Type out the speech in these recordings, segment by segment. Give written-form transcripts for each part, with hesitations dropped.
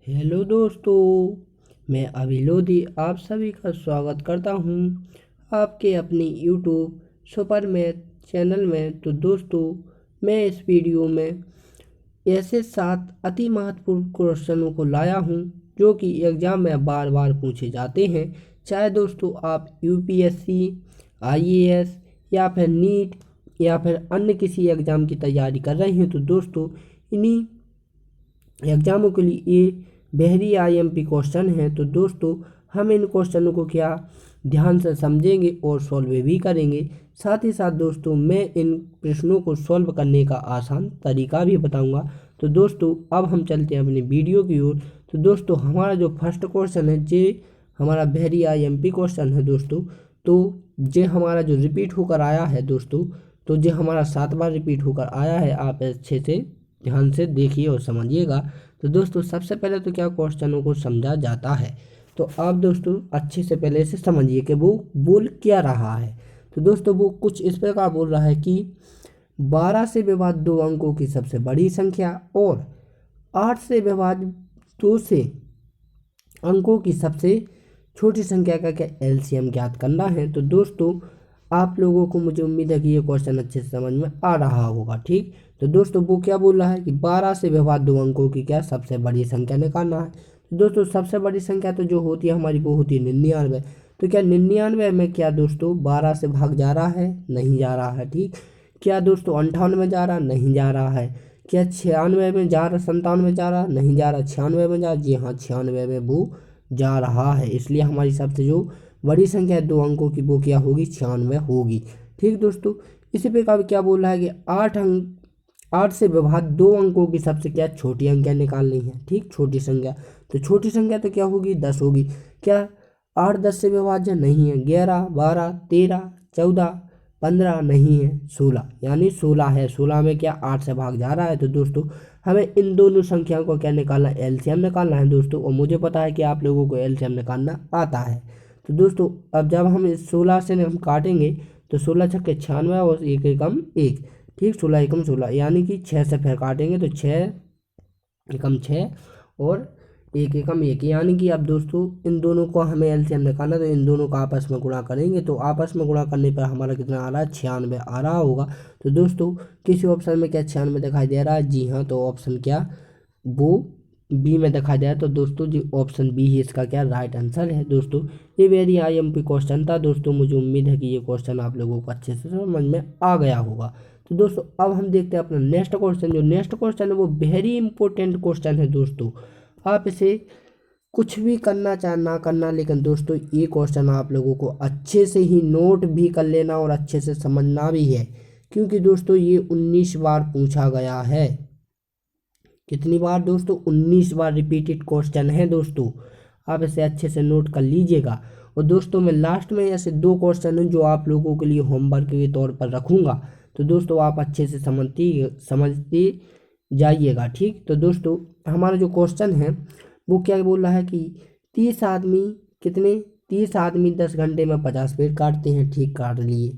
Hello दोस्तों, मैं अभी लोधी आप सभी का स्वागत करता हूँ आपके अपनी यूट्यूब सुपर मैथ चैनल में। तो दोस्तों, मैं इस वीडियो में ऐसे 7 अति महत्वपूर्ण क्वेश्चनों को लाया हूँ जो कि एग्ज़ाम में बार बार पूछे जाते हैं। चाहे दोस्तों आप यूपीएससी, आईएएस या फिर नीट या फिर अन्य किसी एग्ज़ाम की तैयारी कर रहे हैं, तो दोस्तों इन्हीं एग्जामों के लिए ये बहरी आईएमपी क्वेश्चन है। तो दोस्तों हम इन क्वेश्चनों को क्या ध्यान से समझेंगे और सॉल्व भी करेंगे। साथ ही साथ दोस्तों मैं इन प्रश्नों को सॉल्व करने का आसान तरीका भी बताऊंगा। तो दोस्तों अब हम चलते हैं अपनी वीडियो की ओर। तो दोस्तों हमारा जो फर्स्ट क्वेश्चन है जे हमारा बहरी आईएमपी क्वेश्चन है दोस्तों। तो जे हमारा जो रिपीट होकर आया है दोस्तों, तो जे हमारा 7 बार रिपीट होकर आया है, आप अच्छे से ध्यान से देखिए और समझिएगा। तो दोस्तों सबसे पहले तो क्या क्वेश्चनों को समझा जाता है, तो आप दोस्तों अच्छे से पहले से समझिए कि वो बोल क्या रहा है। तो दोस्तों वो कुछ इस प्रकार बोल रहा है कि 12 से विभाज्य 2 अंकों की सबसे बड़ी संख्या और 8 से विभाज्य 2 से अंकों की सबसे छोटी संख्या का क्या एलसीएम ज्ञात करना है। तो दोस्तों आप लोगों को, मुझे उम्मीद है कि ये क्वेश्चन अच्छे से समझ में आ रहा होगा। ठीक, तो दोस्तों वो क्या बोल रहा है कि 12 से विभाज्य 2 अंकों की क्या सबसे बड़ी संख्या निकालना है। तो दोस्तों सबसे बड़ी संख्या तो जो होती है हमारी वो होती है 99। तो क्या 99 में क्या दोस्तों 12 से भाग जा रहा है? नहीं जा रहा है। ठीक, क्या दोस्तों 58 में जा रहा? नहीं जा रहा है। क्या 96 में जा रहा? 97 में जा रहा? नहीं जा रहा। 96 में जा रहा? जी हाँ, 96 में वो जा रहा है। इसलिए हमारी सबसे जो बड़ी संख्या है 2 अंकों की वो क्या होगी? 96 होगी। ठीक दोस्तों, इसी प्रकार क्या बोल रहा है कि 8 से विभाज्य 2 अंकों की सबसे क्या छोटी अंक निकालनी है। ठीक, छोटी संख्या, तो छोटी संख्या तो क्या होगी? 10 होगी। क्या 8 10 से विभाज्य? नहीं है। 11 12 13 14 15 नहीं है। 16, यानी 16 है। 16 में क्या 8 से भाग जा रहा है। तो दोस्तों हमें इन दोनों संख्याओं को क्या निकालना है? एलसीएम निकालना है दोस्तों। और मुझे पता है कि आप लोगों को एलसीएम निकालना आता है। तो दोस्तों अब जब हम इस 16 से हम काटेंगे तो 16 छक्के 96 और एक एकम 1। ठीक, 16 एकम 16, यानी कि 6 से फिर काटेंगे तो 6 एकम 6 और एक एकम 1, यानी कि अब दोस्तों इन दोनों को हमें एलसीएम निकालना, तो इन दोनों को आपस में गुणा करेंगे तो आपस में गुणा करने पर हमारा कितना आ रहा है? 96 आ रहा होगा। तो दोस्तों किसी ऑप्शन में क्या 96 दिखाई दे रहा है? जी हाँ, तो ऑप्शन क्या वो बी में दिखाई दे रहा है। तो दोस्तों जी ऑप्शन बी ही इसका क्या राइट आंसर है। दोस्तों ये वेरी आईएमपी क्वेश्चन था दोस्तों। मुझे उम्मीद है कि ये क्वेश्चन आप लोगों को अच्छे से समझ में आ गया होगा। तो दोस्तों अब हम देखते हैं अपना नेक्स्ट क्वेश्चन। जो नेक्स्ट क्वेश्चन है वो वेरी इंपॉर्टेंट क्वेश्चन है दोस्तों। आप इसे कुछ भी करना चाहे ना करना, लेकिन दोस्तों ये क्वेश्चन आप लोगों को अच्छे से ही नोट भी कर लेना और अच्छे से समझना भी है, क्योंकि दोस्तों ये 19 बार पूछा गया है। कितनी बार दोस्तों? 19 बार रिपीटेड क्वेश्चन है दोस्तों। आप इसे अच्छे से नोट कर लीजिएगा। और दोस्तों मैं लास्ट में ऐसे 2 क्वेश्चन हैं जो आप लोगों के लिए होमवर्क के तौर पर रखूंगा। तो दोस्तों आप अच्छे से समझते जाइएगा। ठीक, तो दोस्तों हमारा जो क्वेश्चन है वो क्या बोल रहा है कि 30 आदमी कितने 30 आदमी 10 घंटे में 50 पेड़ काटते हैं। ठीक, काट लिए।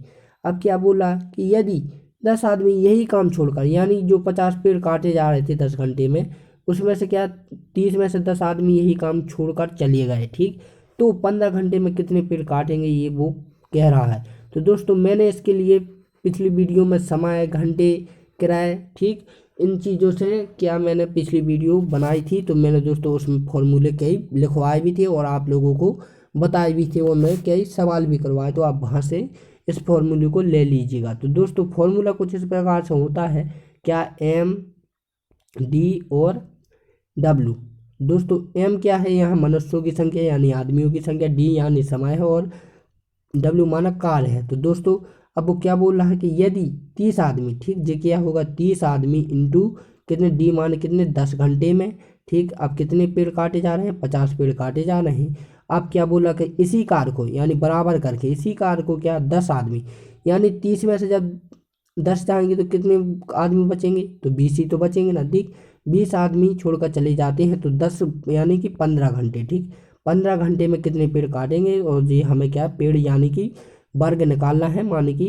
अब क्या बोला कि यदि 10 आदमी यही काम छोड़कर, यानी जो 50 पेड़ काटे जा रहे थे 10 घंटे में, उसमें से क्या 30 में से 10 आदमी यही काम छोड़कर चले गए। ठीक, तो 15 घंटे में कितने पेड़ काटेंगे, ये वो कह रहा है। तो दोस्तों मैंने इसके लिए पिछली वीडियो में समय, घंटे, किराए, ठीक, इन चीज़ों से क्या मैंने पिछली वीडियो बनाई थी। तो मैंने दोस्तों उसमें फॉर्मूले कई लिखवाए भी थे और आप लोगों को बताए भी थे, और मैं कई सवाल भी करवाए, तो आप वहाँ से इस फॉर्मूले को ले लीजिएगा। तो दोस्तों फॉर्मूला कुछ इस प्रकार से होता है, क्या एम डी और डब्ल्यू। दोस्तों एम क्या है? यहाँ मनुष्यों की संख्या यानी आदमियों की संख्या, डी यानी समय है, और डब्ल्यू माना काल है। तो दोस्तों अब वो क्या बोल रहा है कि यदि 30 आदमी, ठीक, जो क्या होगा 30 आदमी इंटू कितने, डी माने कितने 10 घंटे में। ठीक, अब कितने पेड़ काटे जा रहे हैं? 50 पेड़ काटे जा रहे हैं। अब क्या बोला कि इसी कार को, यानी बराबर करके इसी कार को क्या 10 आदमी, यानी 30 में से जब 10 जाएंगे तो कितने आदमी बचेंगे? तो 20 ही तो बचेंगे ना। ठीक, 20 आदमी छोड़कर चले जाते हैं तो 10 यानी कि 15 घंटे। ठीक, 15 घंटे में कितने पेड़ काटेंगे, और जी हमें क्या पेड़ यानी कि वर्ग निकालना है, माने कि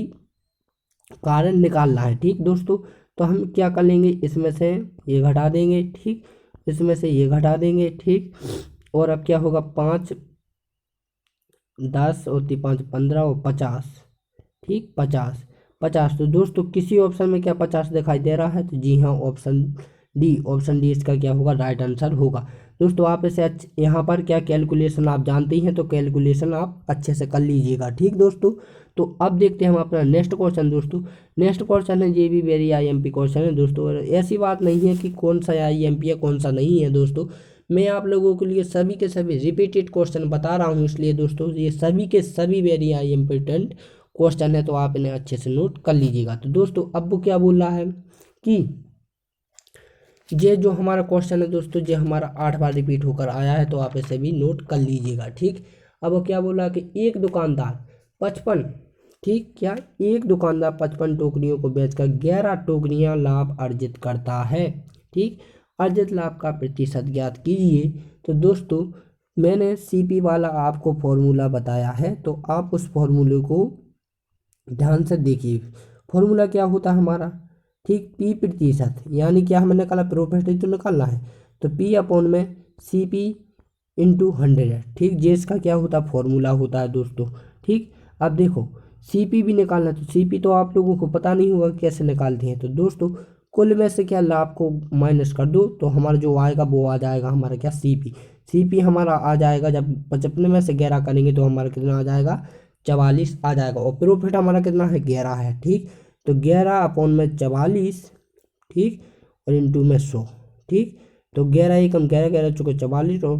कारण निकालना है। ठीक दोस्तों, तो हम क्या कर लेंगे, इसमें से ये घटा देंगे। ठीक, इसमें से ये घटा देंगे, ठीक। और अब क्या होगा, 5 10 और 5 15 और 50, ठीक, 50 50। तो दोस्तों किसी ऑप्शन में क्या 50 दिखाई दे रहा है, तो जी हाँ, ऑप्शन डी इसका क्या होगा, राइट आंसर होगा। दोस्तों आप इसे यहाँ पर क्या कैलकुलेशन आप जानते ही हैं, तो कैलकुलेशन आप अच्छे से कर लीजिएगा, ठीक दोस्तों। तो अब देखते हैं हम अपना नेक्स्ट क्वेश्चन दोस्तों। नेक्स्ट क्वेश्चन है, ये भी वेरी IMP क्वेश्चन है दोस्तों। और ऐसी बात नहीं है कि कौन सा IMP है कौन सा नहीं है दोस्तों, मैं आप लोगों के लिए सभी के सभी रिपीटेड क्वेश्चन बता रहा हूँ, इसलिए दोस्तों ये सभी के सभी वेरी इम्पोर्टेंट क्वेश्चन है, तो आप इन्हें अच्छे से नोट कर लीजिएगा। तो दोस्तों अब वो क्या बोल रहा है कि ये जो हमारा क्वेश्चन है दोस्तों, ये हमारा 8 बार रिपीट होकर आया है, तो आप इसे भी नोट कर लीजिएगा, ठीक। अब वो क्या बोला कि एक दुकानदार 55, ठीक, क्या एक दुकानदार 55 टोकरियों को बेचकर 11 टोकरियां लाभ अर्जित करता है, ठीक। अर्जित लाभ का प्रतिशत ज्ञात कीजिए। तो दोस्तों मैंने CP वाला आपको फॉर्मूला बताया है, तो आप उस फॉर्मूले को ध्यान से देखिए। फॉर्मूला क्या होता है हमारा, ठीक, P प्रतिशत, यानी क्या हमें निकाला, प्रॉफिट ही तो निकालना है, तो P अपॉन में CP इंटू 100, ठीक। जे इसका क्या होता है, फॉर्मूला होता है दोस्तों, ठीक। अब देखो CP भी निकालना है, तो CP तो आप लोगों को पता नहीं होगा कैसे निकालते हैं। तो दोस्तों कुल में से क्या लाभ को माइनस कर दो, तो हमारा जो आएगा वो आ जाएगा हमारा क्या, CP हमारा आ जाएगा। जब 55 में से 11 करेंगे तो हमारा कितना आ जाएगा, 44 आ जाएगा। और प्रॉफिट हमारा कितना है, 11 है, ठीक। तो 11 अपॉन में 44, ठीक, और इंटू में 100, ठीक। तो 11 एकम 11 11 चुके 44, और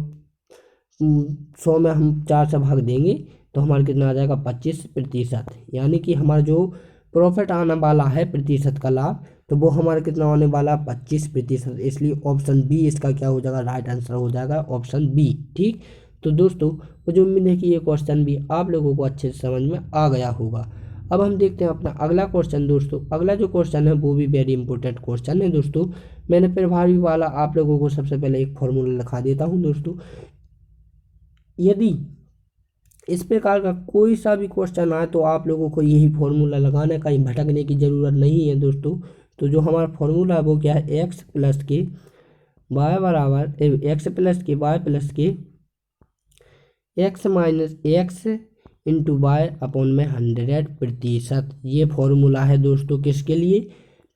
100 में हम 4 से भाग देंगे तो हमारा कितना आ जाएगा, 25%। यानी कि हमारा जो प्रॉफिट आने वाला है प्रतिशत का लाभ, तो वो हमारा कितना होने वाला, 25%। इसलिए ऑप्शन बी इसका क्या हो जाएगा, राइट आंसर हो जाएगा ऑप्शन बी, ठीक। तो दोस्तों मुझे उम्मीद है कि ये क्वेश्चन भी आप लोगों को अच्छे से समझ में आ गया होगा। अब हम देखते हैं अपना अगला क्वेश्चन दोस्तों। अगला जो क्वेश्चन है वो भी वेरी इंपॉर्टेंट क्वेश्चन है दोस्तों। मैंने प्रभावी वाला आप लोगों को सबसे पहले एक फॉर्मूला लिखा देता हूँ दोस्तों। यदि इस प्रकार का कोई सा भी क्वेश्चन आए तो आप लोगों को यही फॉर्मूला लगाना है, कहीं भटकने की ज़रूरत नहीं है दोस्तों। तो जो हमारा फॉर्मूला है वो क्या है, एक्स प्लस के वाई बराबर x plus k y plus k x minus x into y upon में 100%। ये फॉर्मूला है दोस्तों किसके लिए,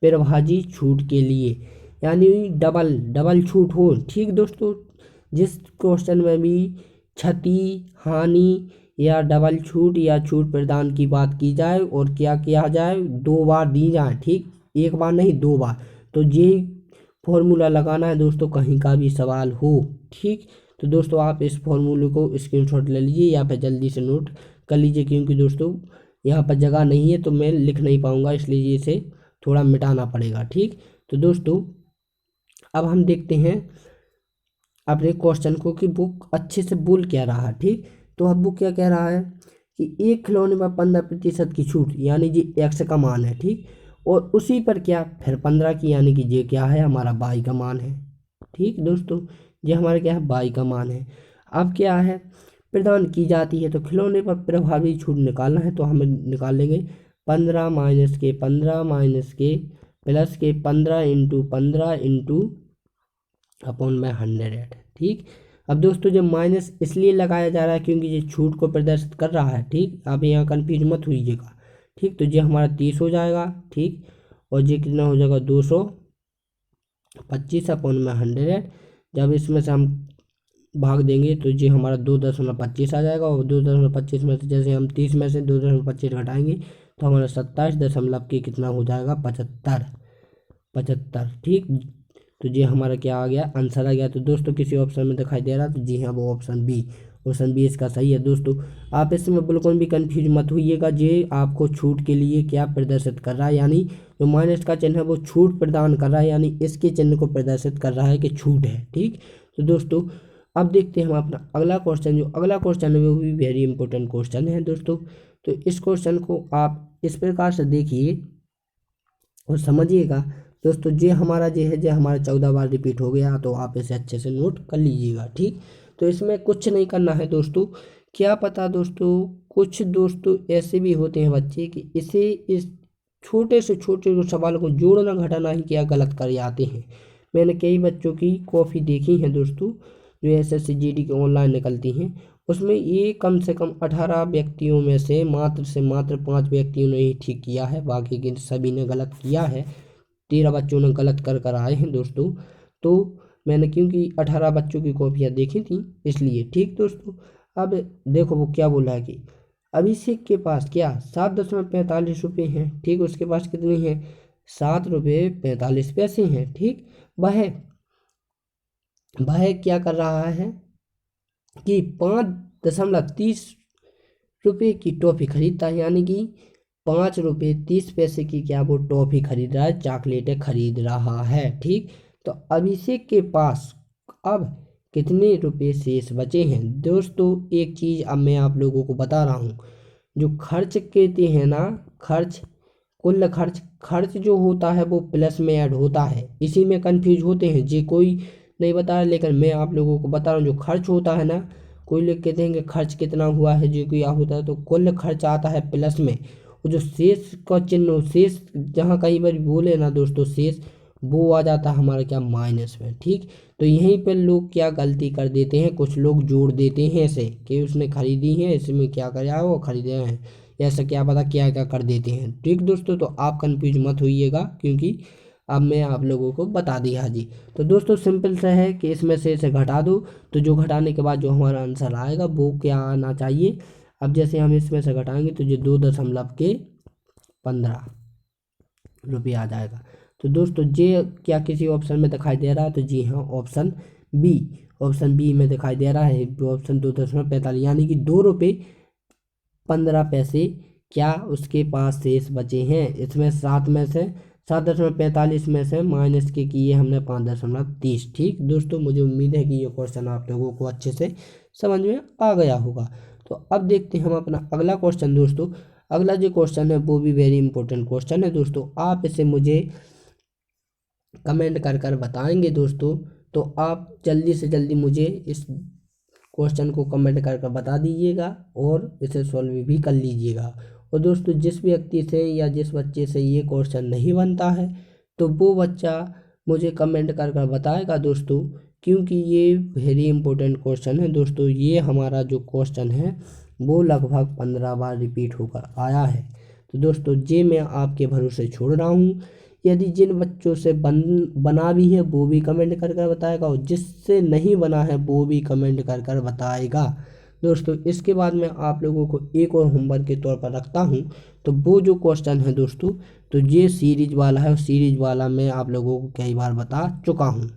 प्रभाजी छूट के लिए, यानी डबल छूट हो, ठीक दोस्तों। जिस क्वेश्चन में भी क्षति, हानि या डबल छूट या छूट प्रदान की बात की जाए और क्या किया जाए, 2 बार दी जाए, ठीक, 1 बार नहीं 2 बार, तो ये फॉर्मूला लगाना है दोस्तों कहीं का भी सवाल हो, ठीक। तो दोस्तों आप इस फॉर्मूले को स्क्रीनशॉट ले लीजिए या फिर जल्दी से नोट कर लीजिए, क्योंकि दोस्तों यहाँ पर जगह नहीं है तो मैं लिख नहीं पाऊँगा, इसलिए इसे थोड़ा मिटाना पड़ेगा, ठीक। तो दोस्तों अब हम देखते हैं अपने क्वेश्चन को कि बुक अच्छे से बोल क्या रहा है, ठीक। तो अब बुक क्या कह रहा है कि एक खिलौने पर 15% की छूट, यानी जी एक्स का मान है, ठीक। और उसी पर क्या फिर 15 की, यानी कि ये क्या है हमारा वाई का मान है, ठीक दोस्तों। ये हमारा क्या है, वाई का मान है। अब क्या है, प्रदान की जाती है, तो खिलौने पर प्रभावी छूट निकालना है, तो हमें निकाल लेंगे 15 माइनस के 15 माइनस के प्लस के 15 इंटू 15 इंटू अपॉन में 100, ठीक। अब दोस्तों जब माइनस इसलिए लगाया जा रहा है क्योंकि ये छूट को प्रदर्शित कर रहा है, ठीक। आप यहाँ कन्फ्यूज मत होइएगा, ठीक। तो ये हमारा 30 हो जाएगा, ठीक। और ये कितना हो जाएगा, 225 अपॉन में 100। जब इसमें से हम भाग देंगे तो ये हमारा 2.25 आ जाएगा, और 2.25 में से जैसे हम 30 में से 2.25 घटाएंगे तो हमारा 27 के कितना हो जाएगा, 75, ठीक। तो ये हमारा क्या आ गया, आंसर आ गया। तो दोस्तों किसी ऑप्शन में दिखाई दे रहा तो जी हाँ वो ऑप्शन बी इसका सही है दोस्तों। आप इसमें बिल्कुल भी कंफ्यूज मत होइएगा, ये आपको छूट के लिए क्या प्रदर्शित कर रहा है, यानी जो माइनस का चिन्ह है वो छूट प्रदान कर रहा है, यानी इसके चिन्ह को प्रदर्शित कर रहा है कि छूट है, ठीक। तो दोस्तों अब देखते हैं हम अपना अगला क्वेश्चन। जो अगला क्वेश्चन है वो भी वेरी इंपॉर्टेंट क्वेश्चन है दोस्तों। तो इस क्वेश्चन को आप इस प्रकार से देखिए और समझिएगा दोस्तों। ये हमारा जो हमारा 14 बार रिपीट हो गया, तो आप इसे अच्छे से नोट कर लीजिएगा, ठीक। तो इसमें कुछ नहीं करना है दोस्तों, क्या पता दोस्तों कुछ दोस्तों ऐसे भी होते हैं बच्चे कि इस छोटे से छोटे सवाल को जोड़ना घटाना ही क्या गलत कर जाते हैं। मैंने कई बच्चों की कॉपी देखी है दोस्तों, जो SSC GD के ऑनलाइन निकलती हैं, उसमें ये कम से कम 18 व्यक्तियों में से मात्र 5 व्यक्तियों ने ही ठीक किया है, बाकी के सभी ने गलत किया है। 13 बच्चों ने गलत कर आए हैं दोस्तों। तो मैंने क्योंकि 18 बच्चों की कॉपियाँ देखी थी इसलिए। ठीक दोस्तों, अब देखो वो क्या बोला है कि अभिषेक के पास क्या 7.45 रुपये हैं। ठीक, उसके पास कितनी है, 7 रुपये 45 पैसे हैं। ठीक, वह क्या कर रहा है कि 5.30 रुपये की टॉफ़ी खरीदता है, यानी कि 5 रुपये 30 पैसे की क्या वो टॉफ़ी खरीद रहा है, चॉकलेटें खरीद रहा है। ठीक, तो अभिषेक के पास अब कितने रुपए शेष बचे हैं दोस्तों। एक चीज़ अब मैं आप लोगों को बता रहा हूँ, जो खर्च कहते हैं ना, कुल खर्च जो होता है वो प्लस में ऐड होता है, इसी में कंफ्यूज होते हैं जी, कोई नहीं बता रहा, लेकिन मैं आप लोगों को बता रहा हूँ। जो खर्च होता है ना, कोई लोग कहते हैं कि खर्च कितना हुआ है, जो क्या होता है, तो कुल खर्च आता है प्लस में, और जो शेष का चिन्ह, शेष जहाँ कहीं पर बोले ना दोस्तों शेष, वो आ जाता है हमारा क्या, माइनस में। ठीक, तो यहीं पर लोग क्या गलती कर देते हैं, कुछ लोग जोड़ देते हैं ऐसे कि उसने खरीदी है, इसमें क्या कराया वो खरीदे हैं, ऐसा क्या पता क्या क्या कर देते हैं। ठीक दोस्तों, तो आप कंफ्यूज मत होइएगा, क्योंकि अब मैं आप लोगों को बता दिया जी। तो दोस्तों सिंपल सा है कि इसमें से इसे घटा दो, तो जो घटाने के बाद जो हमारा आंसर आएगा वो क्या आना चाहिए। अब जैसे हम इसमें से घटाएंगे तो ये 2.15 रुपये आ जाएगा। तो दोस्तों ये क्या किसी ऑप्शन में दिखाई दे रहा है, तो जी हाँ, ऑप्शन बी में दिखाई दे रहा है, ऑप्शन 2.45, यानी कि 2 रुपये 15 पैसे क्या उसके पास शेष बचे हैं। इसमें 7.45 में से माइनस के किए हमने 5.30। ठीक दोस्तों, मुझे उम्मीद है कि ये क्वेश्चन आप लोगों को अच्छे से समझ में आ गया होगा। तो अब देखते हैं हम अपना अगला क्वेश्चन दोस्तों। अगला जो क्वेश्चन है वो भी वेरी इंपॉर्टेंट क्वेश्चन है दोस्तों, आप इसे मुझे कमेंट कर बताएंगे दोस्तों। तो आप जल्दी से जल्दी मुझे इस क्वेश्चन को कमेंट कर बता दीजिएगा और इसे सॉल्व भी कर लीजिएगा। और दोस्तों जिस व्यक्ति से या जिस बच्चे से ये क्वेश्चन नहीं बनता है, तो वो बच्चा मुझे कमेंट कर बताएगा दोस्तों, क्योंकि ये वेरी इंपॉर्टेंट क्वेश्चन है दोस्तों। ये हमारा जो क्वेश्चन है वो लगभग 15 बार रिपीट होकर आया है। तो दोस्तों ये मैं आपके भरोसे छोड़ रहा हूँ। यदि जिन बच्चों से बना भी है वो भी कमेंट कर बताएगा, और जिससे नहीं बना है वो भी कमेंट कर बताएगा दोस्तों। इसके बाद मैं आप लोगों को एक और होमवर्क के तौर पर रखता हूँ। तो वो जो क्वेश्चन है दोस्तों, तो ये सीरीज वाला है, और सीरीज वाला मैं आप लोगों को कई बार बता चुका हूँ।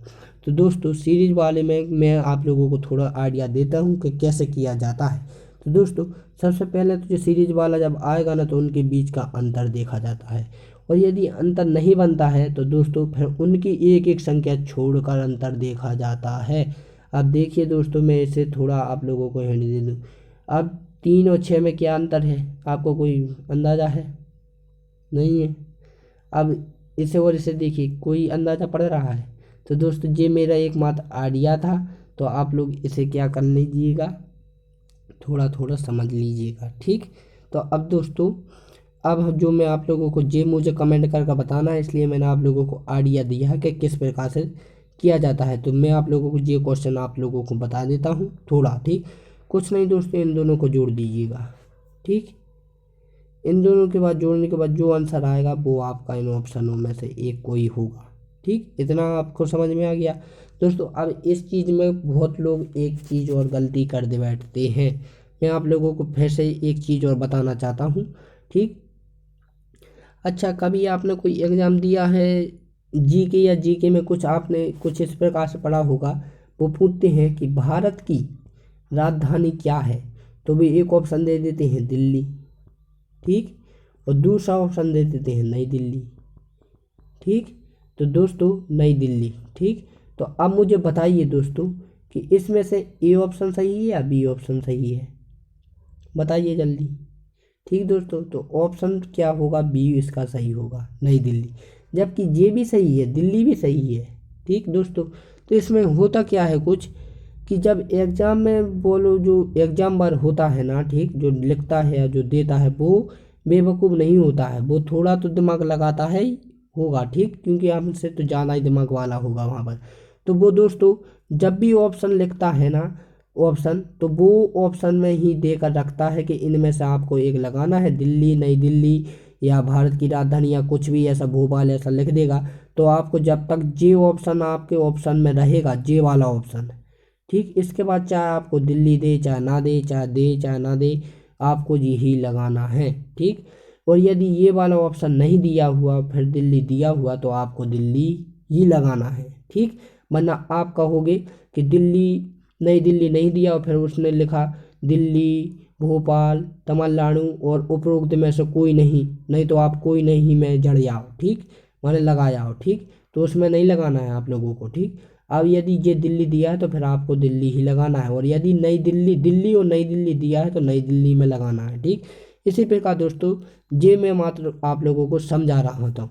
तो दोस्तों सीरीज वाले में मैं आप लोगों को थोड़ा आइडिया देता हूँ कि कैसे किया जाता है। तो दोस्तों सबसे पहले तो जो सीरीज वाला जब आएगा ना, तो उनके बीच का अंतर देखा जाता है, और यदि अंतर नहीं बनता है तो दोस्तों फिर उनकी एक एक संख्या छोड़कर अंतर देखा जाता है। अब देखिए दोस्तों, मैं इसे थोड़ा आप लोगों को हिंट दे दूँ। अब 3 और 6 में क्या अंतर है, आपको कोई अंदाज़ा है? नहीं है। अब इसे और इसे देखिए, कोई अंदाज़ा पड़ रहा है? तो दोस्तों ये मेरा एकमात्र आइडिया था, तो आप लोग इसे क्या कर लीजिएगा, थोड़ा थोड़ा समझ लीजिएगा। ठीक, तो अब दोस्तों अब जो मैं आप लोगों को जे मुझे कमेंट करके बताना है, इसलिए मैंने आप लोगों को आइडिया दिया है कि किस प्रकार से किया जाता है। तो मैं आप लोगों को ये क्वेश्चन आप लोगों को बता देता हूँ थोड़ा। ठीक, कुछ नहीं दोस्तों, इन दोनों को जोड़ दीजिएगा। ठीक, इन दोनों के बाद जोड़ने के बाद जो आंसर आएगा वो आपका इन ऑप्शनों में से एक कोई होगा। ठीक, इतना आपको समझ में आ गया दोस्तों। अब इस चीज़ में बहुत लोग एक चीज़ और गलती कर दे बैठते हैं, मैं आप लोगों को फिर से एक चीज़ और बताना चाहता हूँ। ठीक, अच्छा कभी आपने कोई एग्ज़ाम दिया है जीके, या जीके में कुछ आपने कुछ इस प्रकार से पढ़ा होगा, वो पूछते हैं कि भारत की राजधानी क्या है, तो भी एक ऑप्शन दे देते हैं दिल्ली। ठीक, और दूसरा ऑप्शन दे देते हैं नई दिल्ली। ठीक, तो दोस्तों नई दिल्ली। ठीक, तो अब मुझे बताइए दोस्तों कि इसमें से ए ऑप्शन सही है या बी ऑप्शन सही है, बताइए जल्दी। ठीक दोस्तों, तो ऑप्शन क्या होगा, बी इसका सही होगा, नई दिल्ली। जबकि ये भी सही है, दिल्ली भी सही है। ठीक दोस्तों, तो इसमें होता क्या है कुछ, कि जब एग्ज़ाम में बोलो, जो एग्ज़ाम बार होता है ना, ठीक, जो लिखता है या जो देता है वो बेवकूफ़ नहीं होता है, वो थोड़ा तो दिमाग लगाता है, होगा, ठीक, क्योंकि हमसे तो ज़्यादा ही दिमाग वाला होगा वहाँ पर। तो वो दोस्तों जब भी ऑप्शन लिखता है ना ऑप्शन, तो वो ऑप्शन में ही देकर रखता है कि इनमें से आपको एक लगाना है, दिल्ली, नई दिल्ली या भारत की राजधानी या कुछ भी ऐसा, भोपाल ऐसा लिख देगा। तो आपको जब तक जे ऑप्शन आपके ऑप्शन में रहेगा, जे वाला ऑप्शन, ठीक, इसके बाद चाहे आपको दिल्ली दे चाहे ना दे, चाहे दे चाहे ना दे, आपको यही लगाना है, ठीक। और यदि ये वाला ऑप्शन नहीं दिया हुआ फिर दिल्ली दिया हुआ तो आपको दिल्ली ही लगाना है, ठीक। वरना आप कहोगे कि दिल्ली, नई दिल्ली नहीं दिया और फिर उसने लिखा दिल्ली, भोपाल, तमिलनाडु और उपरोक्त में से कोई नहीं, नहीं तो आप कोई नहीं में जड़ जाओ, ठीक, माने लगा जाओ, ठीक। तो उसमें नहीं लगाना है आप लोगों को, ठीक। अब यदि ये दिल्ली दिया है तो फिर आपको दिल्ली ही लगाना है, और यदि नई दिल्ली, दिल्ली और नई दिल्ली दिया है तो नई दिल्ली में लगाना है, ठीक। इसी प्रकार दोस्तों ये मैं मात्र आप लोगों को समझा रहा था।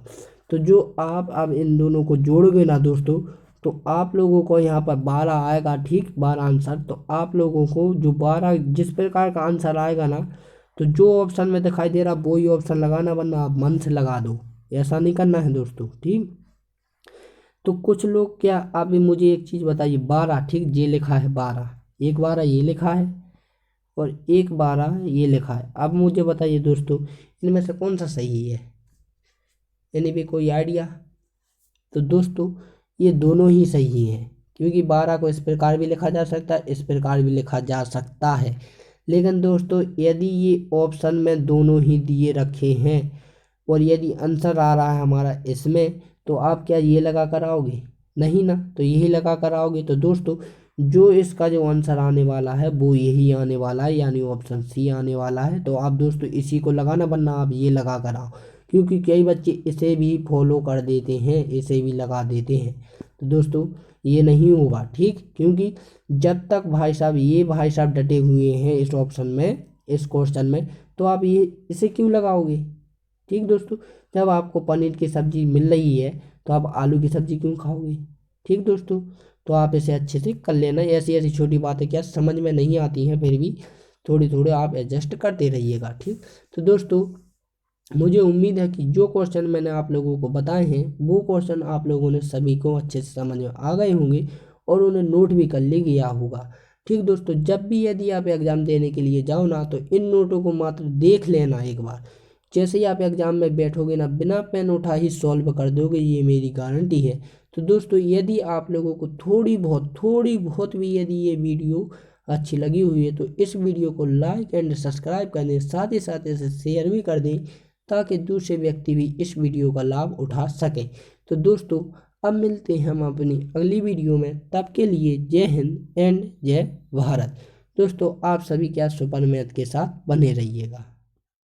तो जो आप अब इन दोनों को जोड़ोगे ना दोस्तों, तो आप लोगों को यहाँ पर 12 आएगा, ठीक, 12 आंसर। तो आप लोगों को जो 12 जिस प्रकार का आंसर आएगा ना, तो जो ऑप्शन में दिखाई दे रहा वही ऑप्शन लगाना, वरना आप मन से लगा दो, ऐसा नहीं करना है दोस्तों, ठीक। तो कुछ लोग क्या, आप भी मुझे एक चीज़ बताइए, 12, ठीक, ये लिखा है 12, एक 12 ये लिखा है और एक 12 ये लिखा है। अब मुझे बताइए दोस्तों इनमें से कौन सा सही है, यानी भी कोई आइडिया। तो दोस्तों ये दोनों ही सही हैं, क्योंकि 12 को इस प्रकार भी लिखा जा सकता है, इस प्रकार भी लिखा जा सकता है। लेकिन दोस्तों यदि ये ऑप्शन में दोनों ही दिए रखे हैं और यदि आंसर आ रहा है हमारा इसमें, तो आप क्या ये लगा कर आओगे, नहीं ना, तो यही लगा कर आओगे। तो दोस्तों जो इसका जो आंसर आने वाला है वो यही आने वाला है, यानी ऑप्शन सी आने वाला है। तो आप दोस्तों इसी को लगाना, वरना आप ये लगा कर आओ, क्योंकि कई बच्चे इसे भी फॉलो कर देते हैं, इसे भी लगा देते हैं। तो दोस्तों ये नहीं होगा, ठीक, क्योंकि जब तक भाई साहब ये भाई साहब डटे हुए हैं इस ऑप्शन में, इस क्वेश्चन में, तो आप ये इसे क्यों लगाओगे, ठीक दोस्तों। जब आपको पनीर की सब्जी मिल रही है तो आप आलू की सब्जी क्यों खाओगे, ठीक दोस्तों। तो आप इसे अच्छे से कर लेना, ऐसी ऐसी छोटी बातें क्या समझ में नहीं आती हैं, फिर भी थोड़ी थोड़ी आप एडजस्ट करते रहिएगा, ठीक। तो दोस्तों मुझे उम्मीद है कि जो क्वेश्चन मैंने आप लोगों को बताए हैं वो क्वेश्चन आप लोगों ने सभी को अच्छे से समझ में आ गए होंगे और उन्हें नोट भी कर ले गया होगा, ठीक दोस्तों। जब भी यदि आप एग्ज़ाम देने के लिए जाओ ना, तो इन नोटों को मात्र देख लेना एक बार। जैसे ही आप एग्ज़ाम में बैठोगे ना, बिना पेन उठा ही सॉल्व कर दोगे, ये मेरी गारंटी है। तो दोस्तों यदि आप लोगों को थोड़ी बहुत भी यदि ये वीडियो अच्छी लगी हुई है तो इस वीडियो को लाइक एंड सब्सक्राइब कर दें, साथ ही साथ इसे शेयर भी कर दें, ताकि दूसरे व्यक्ति भी इस वीडियो का लाभ उठा सकें। तो दोस्तों अब मिलते हैं हम अपनी अगली वीडियो में, तब के लिए जय हिंद एंड जय भारत। दोस्तों आप सभी क्या सुपर मैथ के साथ बने रहिएगा।